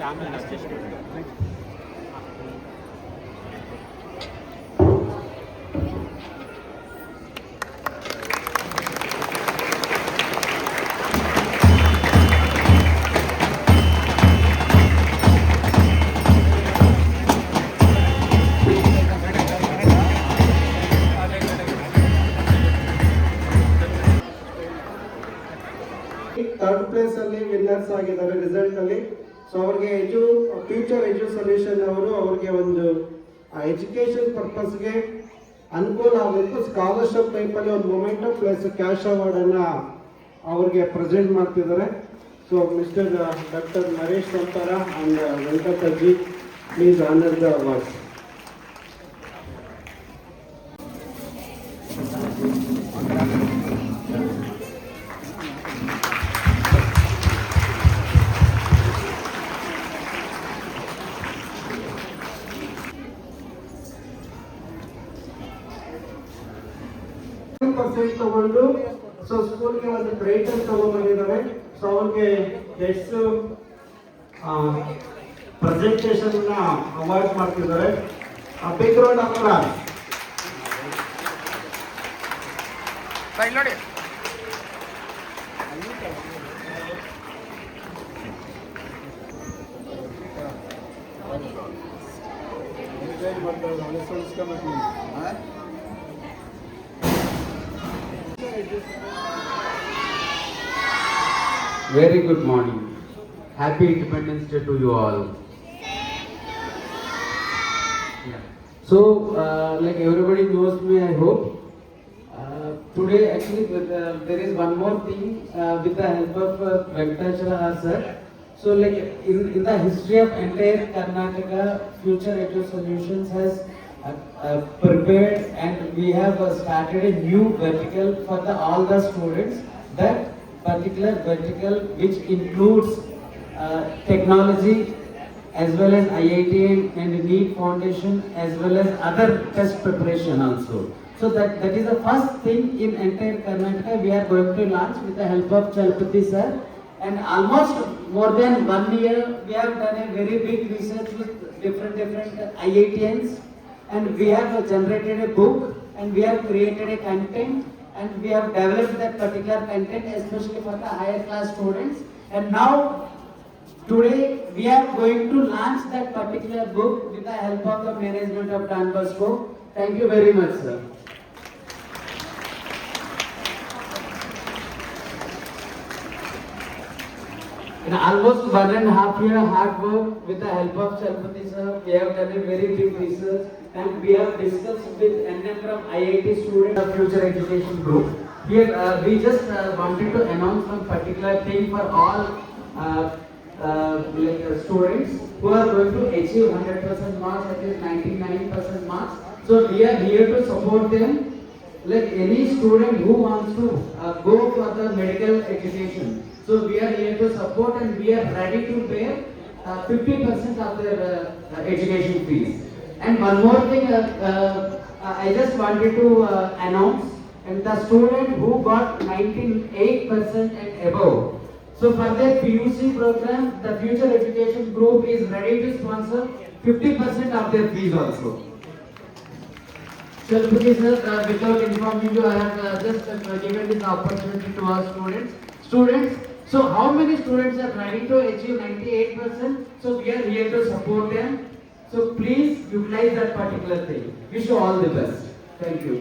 ಆಮೇಲೆ ಅಡ್ಜಸ್ಟ್ ಮಾಡಿ. Third place ಅಲ್ಲಿ ವಿನ್ನರ್ಸ್ ಆಗಿದ್ದಾರೆ ರಿಸಲ್ಟ್ ಅಲ್ಲಿ. ಸೊ ಅವ್ರಿಗೆ ಫ್ಯೂಚರ್ ಸೊಲ್ಯೂಷನ್ ಅವರು ಅವ್ರಿಗೆ ಒಂದು ಎಜುಕೇಶನ್ ಪರ್ಪಸ್ಗೆ ಅನುಕೂಲ ಆಗಬೇಕು ಸ್ಕಾಲರ್ಶಿಪ್ ಟೈಪಲ್ಲಿ ಒಂದು ಮೊಮೆಂಟೋ ಪ್ಲಸ್ ಕ್ಯಾಶ್ ಅವಾರ್ಡನ್ನ ಅವ್ರಿಗೆ ಪ್ರೆಸೆಂಟ್ ಮಾಡ್ತಿದ್ದಾರೆ. So mister doctor Naresh Santara and Venkatajji, please honour the awards. Percent ತಗೊಂಡು ಸೊ ಸ್ಕೂಲ್ಗೆ ಒಂದು ಕ್ರೆಡಿಟ್ ತಗೊಂಡ್ಬಂದಿದ್ದಾರೆ. ಸೊ ಅವ್ರಿಗೆ ಎಷ್ಟು ಪ್ರೆಸೆಂಟೇಷನ್ ಅವಾರ್ಡ್ ಮಾಡ್ತಿದ್ದಾರೆ. Big round of applause. ನೋಡಿ Very good morning. Happy Independence Day to you all. Yeah. So, like everybody knows me, I hope. Today, actually, there is one more thing with the help of Venkatachala sir. So, like in the history of entire Karnataka, Future Edu Solutions has prepared, and we have started a new vertical for all the students. That particular vertical which includes technology as well as IIT and NEET Foundation as well as other test preparation also. So that is the first thing in entire Karnataka we are going to launch with the help of Chalpati sir. And almost more than 1 year we have done a very big research with different IITians, and we have generated a book and we have created a content. And we have developed that particular content especially for the higher class students. And now, today, we are going to launch that particular book with the help of the management of Don Bosco. Thank you very much, sir. In almost 1.5 year hard work with the help of Chalpati sir, we have done a very big research. And we have discussed with NM from IIT students of Future Education Group. Here we just wanted to announce one particular thing for all students who are going to achieve 100% marks, that is 99% marks. So we are here to support them. Like any student who wants to go for the medical education. So we are here to support, and we are ready to pay 50% of their education fees. And one more thing, I just wanted to announce, and the student who got 98% and above. So for their PUC program, the Future Education Group is ready to sponsor 50% of their fees also. Chalpati sir, without informing you, I have just given this opportunity to our students. So how many students are ready to achieve 98%? So we are here to support them. So please utilize that particular thing. Wish you all the best. Thank you.